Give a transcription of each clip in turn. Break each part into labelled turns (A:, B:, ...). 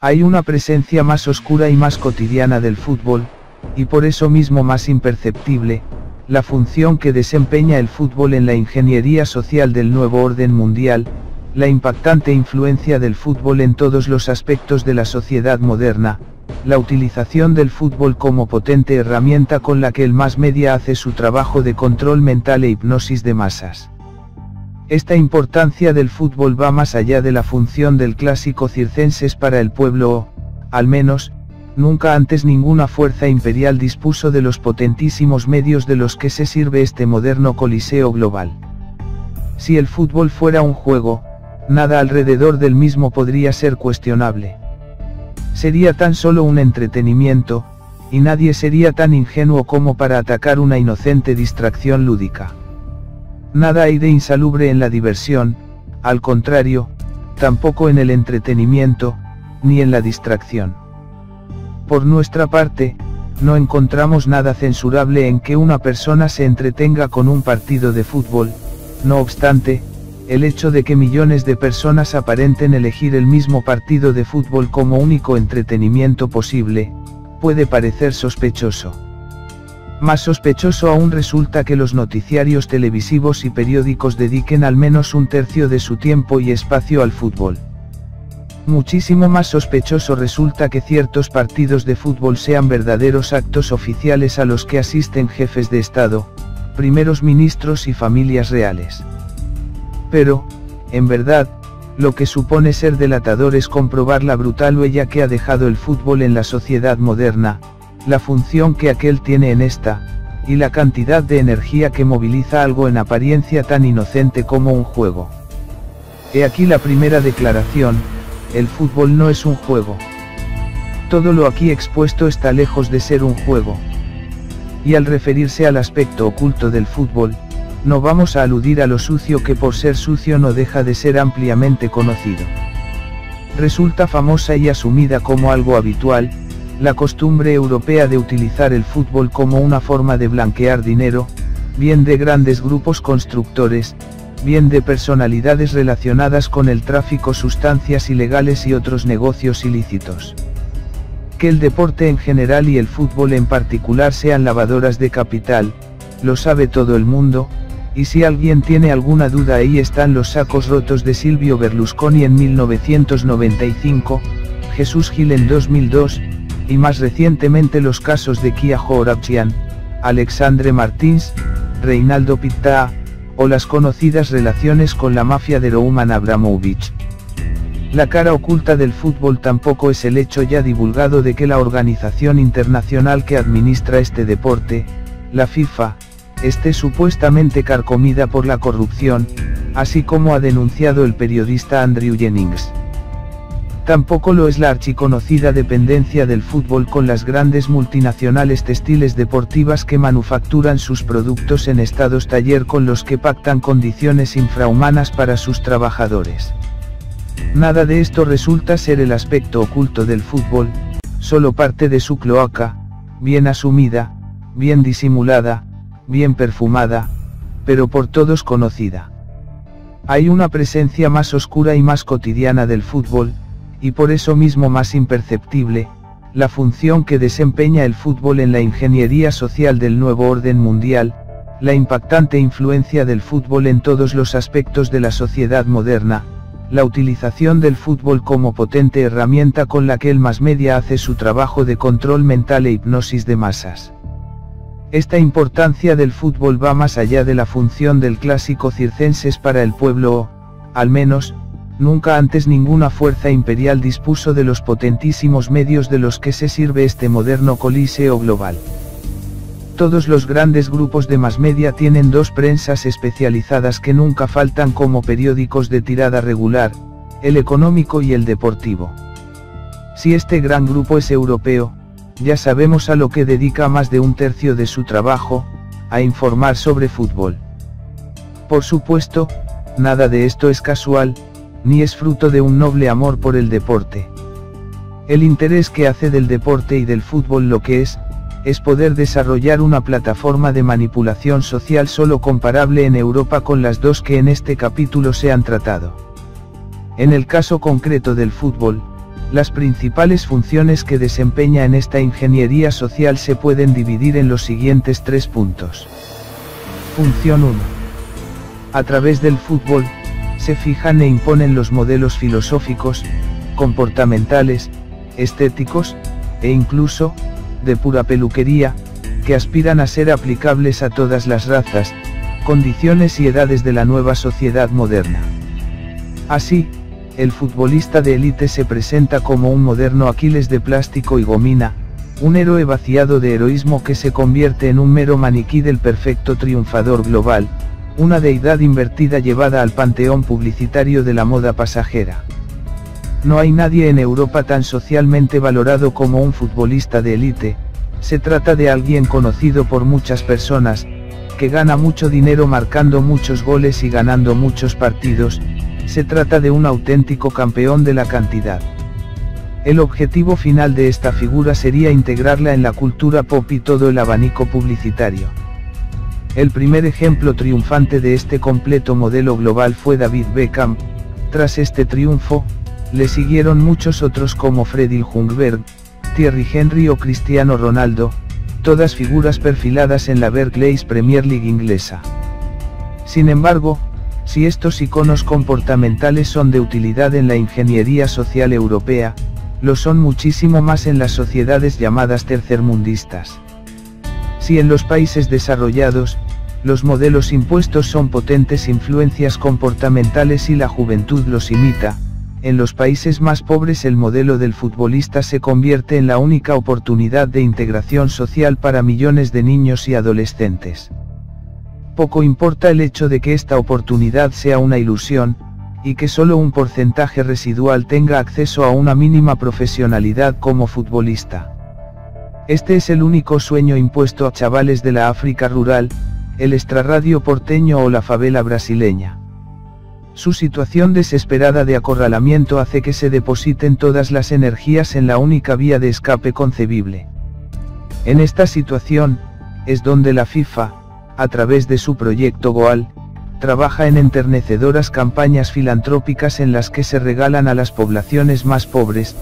A: Hay una presencia más oscura y más cotidiana del fútbol, y por eso mismo más imperceptible, la función que desempeña el fútbol en la ingeniería social del nuevo orden mundial, la impactante influencia del fútbol en todos los aspectos de la sociedad moderna, la utilización del fútbol como potente herramienta con la que el mass media hace su trabajo de control mental e hipnosis de masas. Esta importancia del fútbol va más allá de la función del clásico circenses para el pueblo o, al menos, nunca antes ninguna fuerza imperial dispuso de los potentísimos medios de los que se sirve este moderno coliseo global. Si el fútbol fuera un juego, nada alrededor del mismo podría ser cuestionable. Sería tan solo un entretenimiento, y nadie sería tan ingenuo como para atacar una inocente distracción lúdica. Nada hay de insalubre en la diversión, al contrario, tampoco en el entretenimiento, ni en la distracción. Por nuestra parte, no encontramos nada censurable en que una persona se entretenga con un partido de fútbol. No obstante, el hecho de que millones de personas aparenten elegir el mismo partido de fútbol como único entretenimiento posible, puede parecer sospechoso. Más sospechoso aún resulta que los noticiarios televisivos y periódicos dediquen al menos un tercio de su tiempo y espacio al fútbol. Muchísimo más sospechoso resulta que ciertos partidos de fútbol sean verdaderos actos oficiales a los que asisten jefes de Estado, primeros ministros y familias reales. Pero, en verdad, lo que supone ser delatador es comprobar la brutal huella que ha dejado el fútbol en la sociedad moderna, la función que aquel tiene en esta, y la cantidad de energía que moviliza algo en apariencia tan inocente como un juego. He aquí la primera declaración: el fútbol no es un juego. Todo lo aquí expuesto está lejos de ser un juego. Y al referirse al aspecto oculto del fútbol, no vamos a aludir a lo sucio que por ser sucio no deja de ser ampliamente conocido. Resulta famosa y asumida como algo habitual, la costumbre europea de utilizar el fútbol como una forma de blanquear dinero, bien de grandes grupos constructores, bien de personalidades relacionadas con el tráfico, sustancias ilegales y otros negocios ilícitos. Que el deporte en general y el fútbol en particular sean lavadoras de capital, lo sabe todo el mundo, y si alguien tiene alguna duda, ahí están los sacos rotos de Silvio Berlusconi en 1995, Jesús Gil en 2002, y más recientemente los casos de Kia Joorabchian, Alexandre Martins, Reinaldo Pittá, o las conocidas relaciones con la mafia de Roman Abramovich. La cara oculta del fútbol tampoco es el hecho ya divulgado de que la organización internacional que administra este deporte, la FIFA, esté supuestamente carcomida por la corrupción, así como ha denunciado el periodista Andrew Jennings. Tampoco lo es la archiconocida dependencia del fútbol con las grandes multinacionales textiles deportivas que manufacturan sus productos en estados taller con los que pactan condiciones infrahumanas para sus trabajadores. Nada de esto resulta ser el aspecto oculto del fútbol, solo parte de su cloaca, bien asumida, bien disimulada, bien perfumada, pero por todos conocida. Hay una presencia más oscura y más cotidiana del fútbol, y por eso mismo más imperceptible, la función que desempeña el fútbol en la ingeniería social del nuevo orden mundial, la impactante influencia del fútbol en todos los aspectos de la sociedad moderna, la utilización del fútbol como potente herramienta con la que el mass media hace su trabajo de control mental e hipnosis de masas. Esta importancia del fútbol va más allá de la función del clásico circenses para el pueblo o, al menos, nunca antes ninguna fuerza imperial dispuso de los potentísimos medios de los que se sirve este moderno coliseo global. Todos los grandes grupos de mass media tienen dos prensas especializadas que nunca faltan como periódicos de tirada regular, el económico y el deportivo. Si este gran grupo es europeo, ya sabemos a lo que dedica más de un tercio de su trabajo, a informar sobre fútbol. Por supuesto, nada de esto es casual, ni es fruto de un noble amor por el deporte. El interés que hace del deporte y del fútbol lo que es poder desarrollar una plataforma de manipulación social solo comparable en Europa con las dos que en este capítulo se han tratado. En el caso concreto del fútbol, Las principales funciones que desempeña en esta ingeniería social se pueden dividir en los siguientes 3 puntos. Función 1. A través del fútbol, se fijan e imponen los modelos filosóficos, comportamentales, estéticos, e incluso, de pura peluquería, que aspiran a ser aplicables a todas las razas, condiciones y edades de la nueva sociedad moderna. Así, el futbolista de élite se presenta como un moderno Aquiles de plástico y gomina, un héroe vaciado de heroísmo que se convierte en un mero maniquí del perfecto triunfador global, una deidad invertida llevada al panteón publicitario de la moda pasajera. No hay nadie en Europa tan socialmente valorado como un futbolista de élite. Se trata de alguien conocido por muchas personas, que gana mucho dinero marcando muchos goles y ganando muchos partidos. Se trata de un auténtico campeón de la cantidad. El objetivo final de esta figura sería integrarla en la cultura pop y todo el abanico publicitario. El primer ejemplo triunfante de este completo modelo global fue David Beckham. Tras este triunfo, le siguieron muchos otros como Freddie Ljungberg, Thierry Henry o Cristiano Ronaldo, todas figuras perfiladas en la Barclays Premier League inglesa. Sin embargo, si estos iconos comportamentales son de utilidad en la ingeniería social europea, lo son muchísimo más en las sociedades llamadas tercermundistas. Si en los países desarrollados, los modelos impuestos son potentes influencias comportamentales y la juventud los imita, en los países más pobres el modelo del futbolista se convierte en la única oportunidad de integración social para millones de niños y adolescentes. Poco importa el hecho de que esta oportunidad sea una ilusión, y que solo un porcentaje residual tenga acceso a una mínima profesionalidad como futbolista. Este es el único sueño impuesto a chavales de la África rural, el extrarradio porteño o la favela brasileña. Su situación desesperada de acorralamiento hace que se depositen todas las energías en la única vía de escape concebible. En esta situación, es donde la FIFA, a través de su proyecto Goal, trabaja en enternecedoras campañas filantrópicas en las que se regalan a las poblaciones más pobres,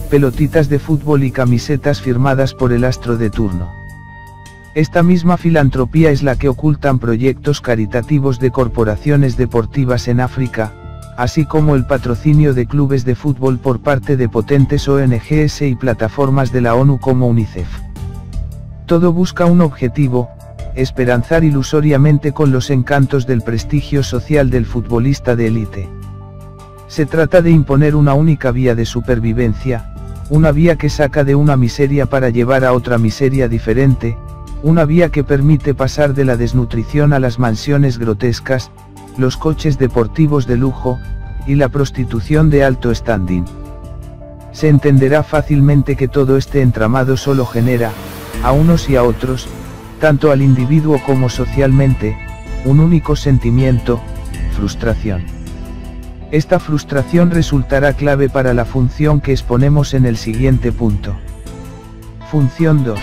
A: pelotitas de fútbol y camisetas firmadas por el astro de turno. Esta misma filantropía es la que ocultan proyectos caritativos de corporaciones deportivas en África, así como el patrocinio de clubes de fútbol por parte de potentes ONGs y plataformas de la ONU como UNICEF. Todo busca un objetivo: esperanzar ilusoriamente con los encantos del prestigio social del futbolista de élite. Se trata de imponer una única vía de supervivencia, una vía que saca de una miseria para llevar a otra miseria diferente, una vía que permite pasar de la desnutrición a las mansiones grotescas, los coches deportivos de lujo, y la prostitución de alto standing. Se entenderá fácilmente que todo este entramado solo genera, a unos y a otros, tanto al individuo como socialmente, un único sentimiento: frustración. Esta frustración resultará clave para la función que exponemos en el siguiente punto. Función 2.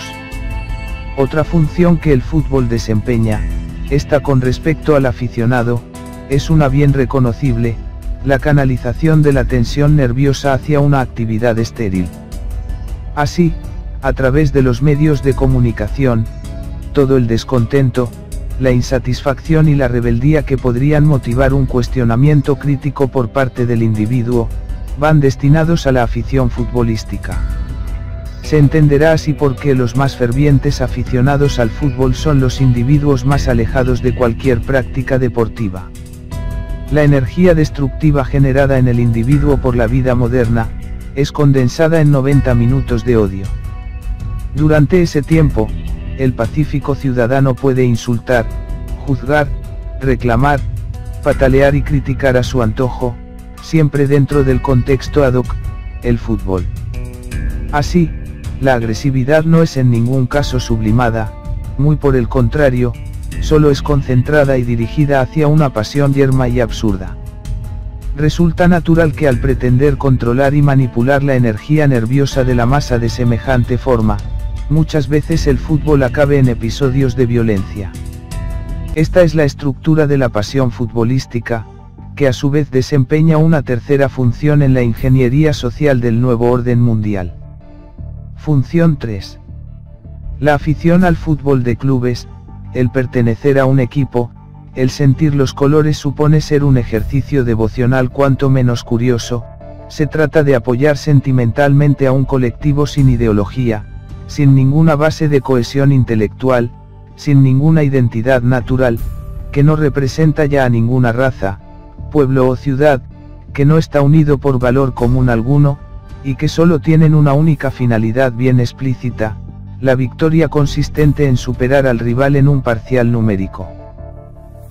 A: Otra función que el fútbol desempeña, esta con respecto al aficionado, es una bien reconocible: la canalización de la tensión nerviosa hacia una actividad estéril. Así, a través de los medios de comunicación, todo el descontento, la insatisfacción y la rebeldía que podrían motivar un cuestionamiento crítico por parte del individuo, van destinados a la afición futbolística. Se entenderá así por qué los más fervientes aficionados al fútbol son los individuos más alejados de cualquier práctica deportiva. La energía destructiva generada en el individuo por la vida moderna, es condensada en 90 minutos de odio. Durante ese tiempo, el pacífico ciudadano puede insultar, juzgar, reclamar, patalear y criticar a su antojo, siempre dentro del contexto ad hoc, el fútbol. Así, la agresividad no es en ningún caso sublimada, muy por el contrario, solo es concentrada y dirigida hacia una pasión yerma y absurda. Resulta natural que al pretender controlar y manipular la energía nerviosa de la masa de semejante forma, muchas veces el fútbol acabe en episodios de violencia. Esta es la estructura de la pasión futbolística, que a su vez desempeña una tercera función en la ingeniería social del nuevo orden mundial. Función 3. La afición al fútbol de clubes, el pertenecer a un equipo, el sentir los colores supone ser un ejercicio devocional cuanto menos curioso. Se trata de apoyar sentimentalmente a un colectivo sin ideología, sin ninguna base de cohesión intelectual, sin ninguna identidad natural, que no representa ya a ninguna raza, pueblo o ciudad, que no está unido por valor común alguno, y que solo tienen una única finalidad bien explícita, la victoria consistente en superar al rival en un parcial numérico.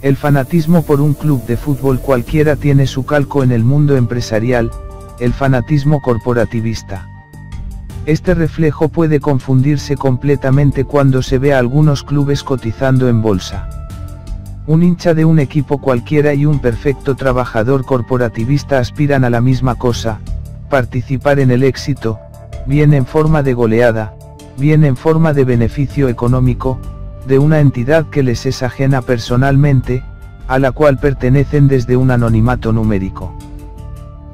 A: El fanatismo por un club de fútbol cualquiera tiene su calco en el mundo empresarial, el fanatismo corporativista. Este reflejo puede confundirse completamente cuando se ve a algunos clubes cotizando en bolsa. Un hincha de un equipo cualquiera y un perfecto trabajador corporativista aspiran a la misma cosa: participar en el éxito, bien en forma de goleada, bien en forma de beneficio económico, de una entidad que les es ajena personalmente, a la cual pertenecen desde un anonimato numérico.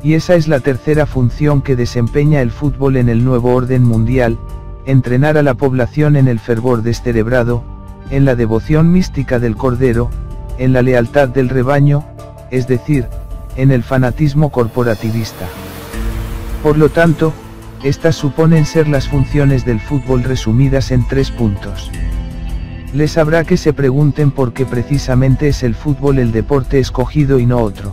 A: Y esa es la tercera función que desempeña el fútbol en el nuevo orden mundial: entrenar a la población en el fervor descerebrado, en la devoción mística del Cordero, en la lealtad del rebaño, es decir, en el fanatismo corporativista. Por lo tanto, estas suponen ser las funciones del fútbol resumidas en 3 puntos. Les habrá que se pregunten por qué precisamente es el fútbol el deporte escogido y no otro.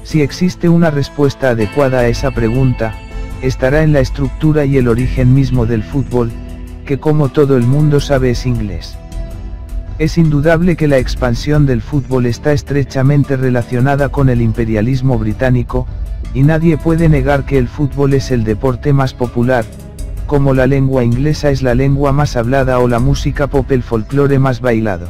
A: Si existe una respuesta adecuada a esa pregunta, estará en la estructura y el origen mismo del fútbol, que como todo el mundo sabe es inglés. Es indudable que la expansión del fútbol está estrechamente relacionada con el imperialismo británico, y nadie puede negar que el fútbol es el deporte más popular, como la lengua inglesa es la lengua más hablada o la música pop el folclore más bailado.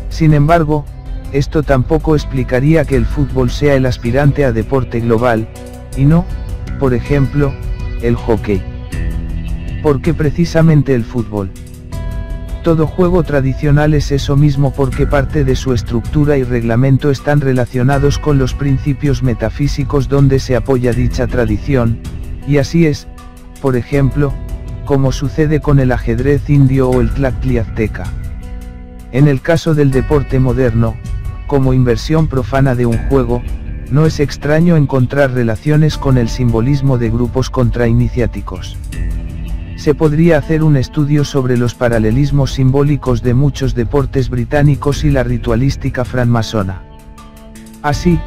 A: Sin embargo, esto tampoco explicaría que el fútbol sea el aspirante a deporte global, y no, por ejemplo, el hockey. ¿Por qué precisamente el fútbol? Todo juego tradicional es eso mismo porque parte de su estructura y reglamento están relacionados con los principios metafísicos donde se apoya dicha tradición, y así es, por ejemplo, como sucede con el ajedrez indio o el tlachtli azteca. En el caso del deporte moderno, como inversión profana de un juego, no es extraño encontrar relaciones con el simbolismo de grupos contrainiciáticos. Se podría hacer un estudio sobre los paralelismos simbólicos de muchos deportes británicos y la ritualística francmasona. Así,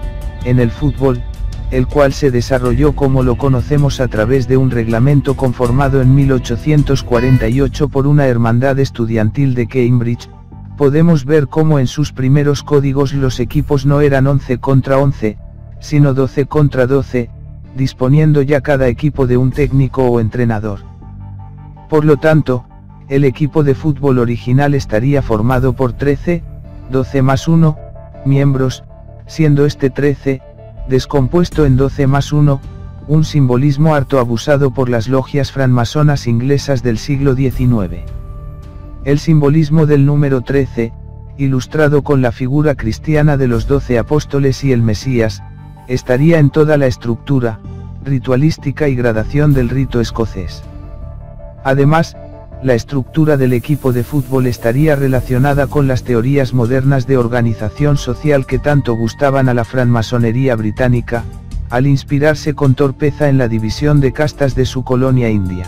A: en el fútbol, el cual se desarrolló como lo conocemos a través de un reglamento conformado en 1848 por una hermandad estudiantil de Cambridge, podemos ver cómo en sus primeros códigos los equipos no eran 11 contra 11, sino 12 contra 12, disponiendo ya cada equipo de un técnico o entrenador. Por lo tanto, el equipo de fútbol original estaría formado por 13, 12 más 1, miembros, siendo este 13, descompuesto en 12 más 1, un simbolismo harto abusado por las logias francmasonas inglesas del siglo XIX. El simbolismo del número 13, ilustrado con la figura cristiana de los 12 apóstoles y el Mesías, estaría en toda la estructura, ritualística y gradación del rito escocés. Además, la estructura del equipo de fútbol estaría relacionada con las teorías modernas de organización social que tanto gustaban a la francmasonería británica, al inspirarse con torpeza en la división de castas de su colonia india.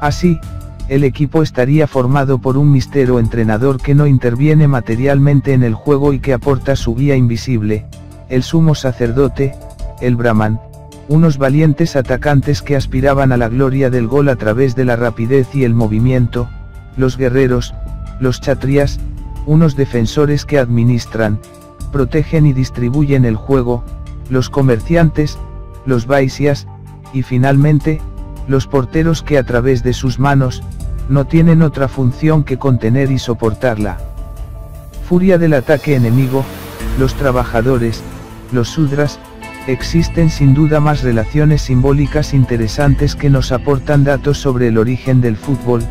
A: Así, el equipo estaría formado por un místero entrenador que no interviene materialmente en el juego y que aporta su guía invisible, el sumo sacerdote, el brahman, unos valientes atacantes que aspiraban a la gloria del gol a través de la rapidez y el movimiento, los guerreros, los kshatriyas, unos defensores que administran, protegen y distribuyen el juego, los comerciantes, los vaisyas, y finalmente, los porteros que a través de sus manos, no tienen otra función que contener y soportar la furia del ataque enemigo, los trabajadores, los sudras. Existen sin duda más relaciones simbólicas interesantes que nos aportan datos sobre el origen del fútbol.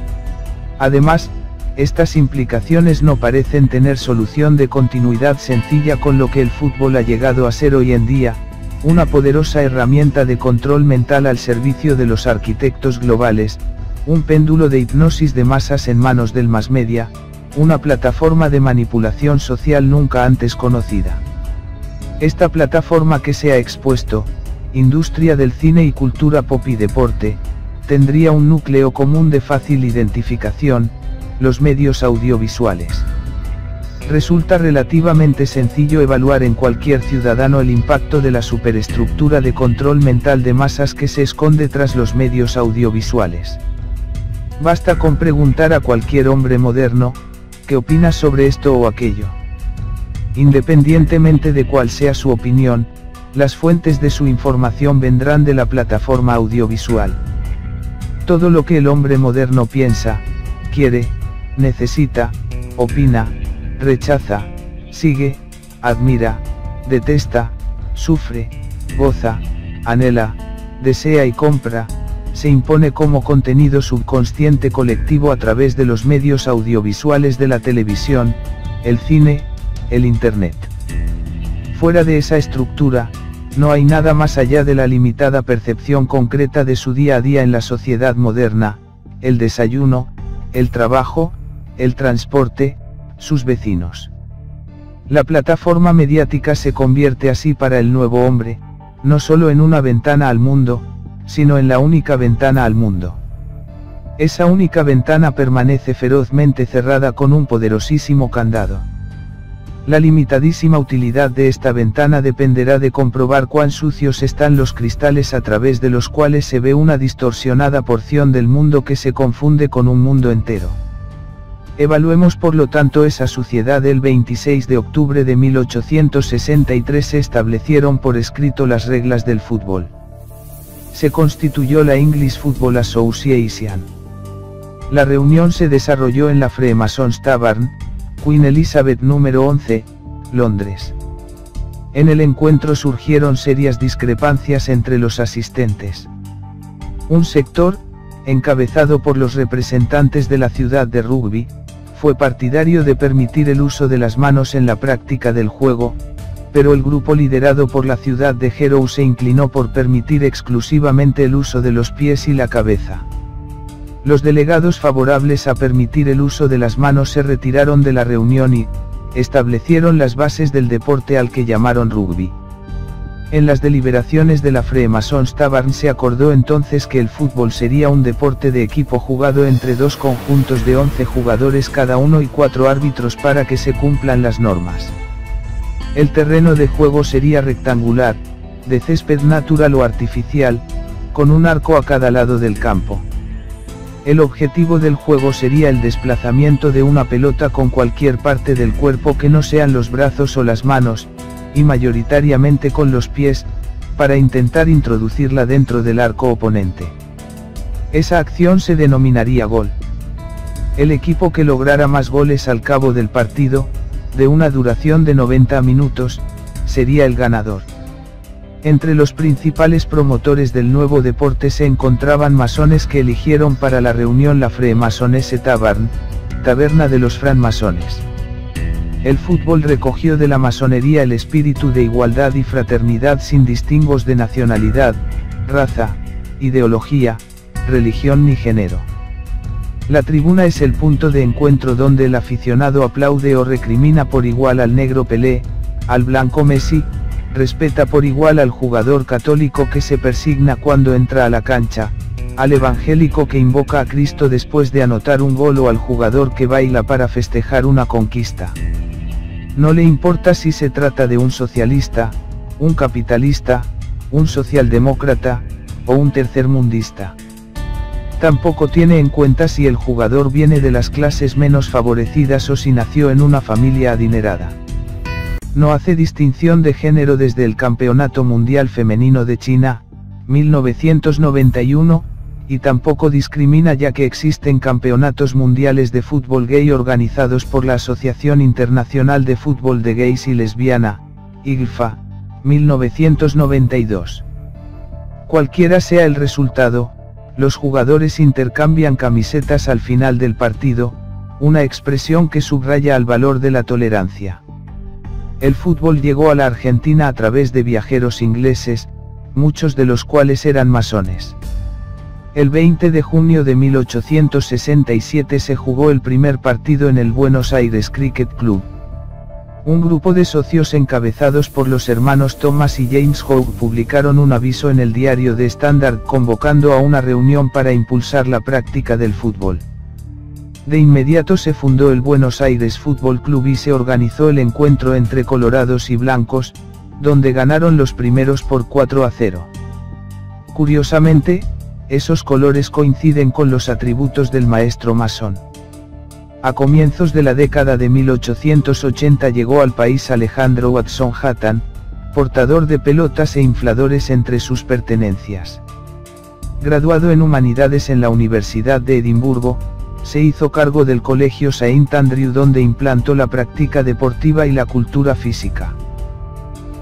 A: Además, estas implicaciones no parecen tener solución de continuidad sencilla con lo que el fútbol ha llegado a ser hoy en día, una poderosa herramienta de control mental al servicio de los arquitectos globales, un péndulo de hipnosis de masas en manos del mass media, una plataforma de manipulación social nunca antes conocida. Esta plataforma que se ha expuesto, industria del cine y cultura pop y deporte, tendría un núcleo común de fácil identificación, los medios audiovisuales. Resulta relativamente sencillo evaluar en cualquier ciudadano el impacto de la superestructura de control mental de masas que se esconde tras los medios audiovisuales. Basta con preguntar a cualquier hombre moderno, ¿qué opina sobre esto o aquello? Independientemente de cuál sea su opinión, las fuentes de su información vendrán de la plataforma audiovisual. Todo lo que el hombre moderno piensa, quiere, necesita, opina, rechaza, sigue, admira, detesta, sufre, goza, anhela, desea y compra, se impone como contenido subconsciente colectivo a través de los medios audiovisuales de la televisión, el cine, el Internet. Fuera de esa estructura, no hay nada más allá de la limitada percepción concreta de su día a día en la sociedad moderna, el desayuno, el trabajo, el transporte, sus vecinos. La plataforma mediática se convierte así para el nuevo hombre, no solo en una ventana al mundo, sino en la única ventana al mundo. Esa única ventana permanece ferozmente cerrada con un poderosísimo candado. La limitadísima utilidad de esta ventana dependerá de comprobar cuán sucios están los cristales a través de los cuales se ve una distorsionada porción del mundo que se confunde con un mundo entero. Evaluemos por lo tanto esa suciedad. El 26 de octubre de 1863 se establecieron por escrito las reglas del fútbol. Se constituyó la English Football Association. La reunión se desarrolló en la Freemasons Tavern, Queen Elizabeth número 11, Londres. En el encuentro surgieron serias discrepancias entre los asistentes. Un sector, encabezado por los representantes de la ciudad de Rugby, fue partidario de permitir el uso de las manos en la práctica del juego, pero el grupo liderado por la ciudad de Harrow se inclinó por permitir exclusivamente el uso de los pies y la cabeza. Los delegados favorables a permitir el uso de las manos se retiraron de la reunión y establecieron las bases del deporte al que llamaron rugby. En las deliberaciones de la Freemasons Tavern se acordó entonces que el fútbol sería un deporte de equipo jugado entre dos conjuntos de 11 jugadores cada uno y 4 árbitros para que se cumplan las normas. El terreno de juego sería rectangular, de césped natural o artificial, con un arco a cada lado del campo. El objetivo del juego sería el desplazamiento de una pelota con cualquier parte del cuerpo que no sean los brazos o las manos, y mayoritariamente con los pies, para intentar introducirla dentro del arco oponente. Esa acción se denominaría gol. El equipo que lograra más goles al cabo del partido, de una duración de 90 minutos, sería el ganador. Entre los principales promotores del nuevo deporte se encontraban masones que eligieron para la reunión la Freemasonese Tavern, taberna de los francmasones. El fútbol recogió de la masonería el espíritu de igualdad y fraternidad sin distingos de nacionalidad, raza, ideología, religión ni género. La tribuna es el punto de encuentro donde el aficionado aplaude o recrimina por igual al negro Pelé, al blanco Messi, respeta por igual al jugador católico que se persigna cuando entra a la cancha, al evangélico que invoca a Cristo después de anotar un gol o al jugador que baila para festejar una conquista. No le importa si se trata de un socialista, un capitalista, un socialdemócrata, o un tercermundista. Tampoco tiene en cuenta si el jugador viene de las clases menos favorecidas o si nació en una familia adinerada. No hace distinción de género desde el Campeonato Mundial Femenino de China, 1991, y tampoco discrimina ya que existen campeonatos mundiales de fútbol gay organizados por la Asociación Internacional de Fútbol de Gays y Lesbiana, IGFA, 1992. Cualquiera sea el resultado, los jugadores intercambian camisetas al final del partido, una expresión que subraya el valor de la tolerancia. El fútbol llegó a la Argentina a través de viajeros ingleses, muchos de los cuales eran masones. El 20 de junio de 1867 se jugó el primer partido en el Buenos Aires Cricket Club. Un grupo de socios encabezados por los hermanos Thomas y James Howe publicaron un aviso en el diario The Standard convocando a una reunión para impulsar la práctica del fútbol. De inmediato se fundó el Buenos Aires Fútbol Club y se organizó el encuentro entre colorados y blancos, donde ganaron los primeros por 4-0. Curiosamente, esos colores coinciden con los atributos del maestro masón. A comienzos de la década de 1880 llegó al país Alejandro Watson Hatton, portador de pelotas e infladores entre sus pertenencias. Graduado en Humanidades en la Universidad de Edimburgo, se hizo cargo del colegio Saint Andrew donde implantó la práctica deportiva y la cultura física.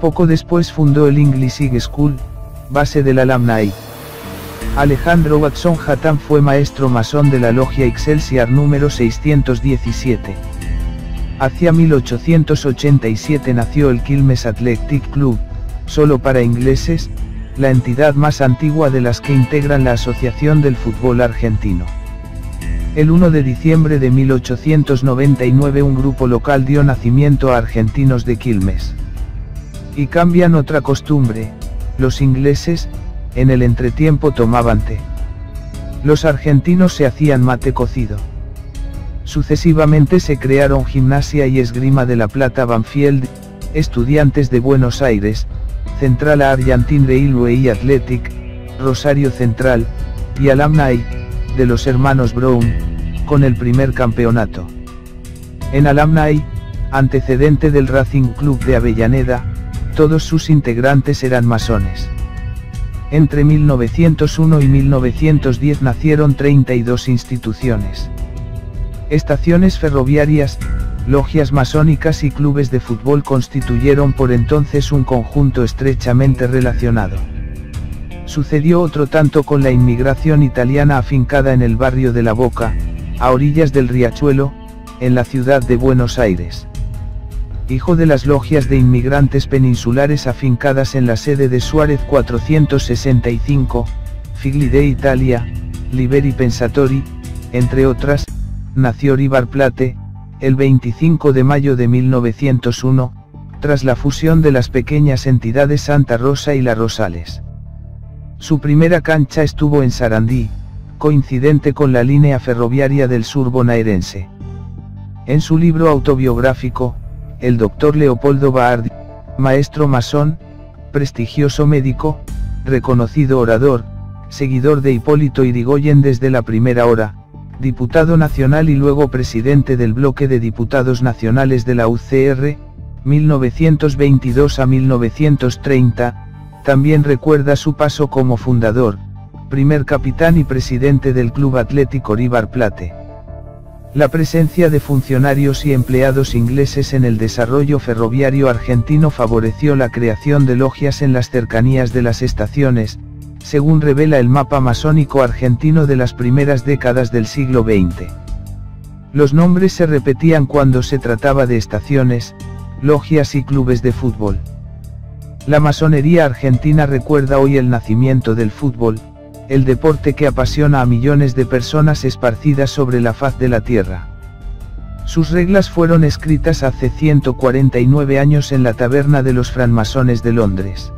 A: Poco después fundó el English High School, base del Alumni. Alejandro Watson Hatton fue maestro masón de la logia Excelsior número 617. Hacia 1887 nació el Quilmes Athletic Club, solo para ingleses, la entidad más antigua de las que integran la Asociación del Fútbol Argentino. El 1 de diciembre de 1899 un grupo local dio nacimiento a Argentinos de Quilmes. Y cambian otra costumbre, los ingleses, en el entretiempo tomaban té. Los argentinos se hacían mate cocido. Sucesivamente se crearon Gimnasia y Esgrima de La Plata, Banfield, Estudiantes de Buenos Aires, Central Argentine Railway Athletic, Rosario Central, y Alumni, de los hermanos Brown, con el primer campeonato. En Alumni, antecedente del Racing Club de Avellaneda, todos sus integrantes eran masones. Entre 1901 y 1910 nacieron 32 instituciones. Estaciones ferroviarias, logias masónicas y clubes de fútbol constituyeron por entonces un conjunto estrechamente relacionado. Sucedió otro tanto con la inmigración italiana afincada en el barrio de La Boca, a orillas del Riachuelo, en la ciudad de Buenos Aires. Hijo de las logias de inmigrantes peninsulares afincadas en la sede de Suárez 465, Figli de Italia, Liberi Pensatori, entre otras, nació River Plate, el 25 de mayo de 1901, tras la fusión de las pequeñas entidades Santa Rosa y La Rosales. Su primera cancha estuvo en Sarandí, coincidente con la línea ferroviaria del sur bonaerense. En su libro autobiográfico, el doctor Leopoldo Baardi, maestro masón, prestigioso médico, reconocido orador, seguidor de Hipólito Yrigoyen desde la primera hora, diputado nacional y luego presidente del bloque de diputados nacionales de la UCR, 1922 a 1930, también recuerda su paso como fundador, primer capitán y presidente del Club Atlético River Plate. La presencia de funcionarios y empleados ingleses en el desarrollo ferroviario argentino favoreció la creación de logias en las cercanías de las estaciones, según revela el mapa masónico argentino de las primeras décadas del siglo XX. Los nombres se repetían cuando se trataba de estaciones, logias y clubes de fútbol. La masonería argentina recuerda hoy el nacimiento del fútbol, el deporte que apasiona a millones de personas esparcidas sobre la faz de la tierra. Sus reglas fueron escritas hace 149 años en la taberna de los francmasones de Londres.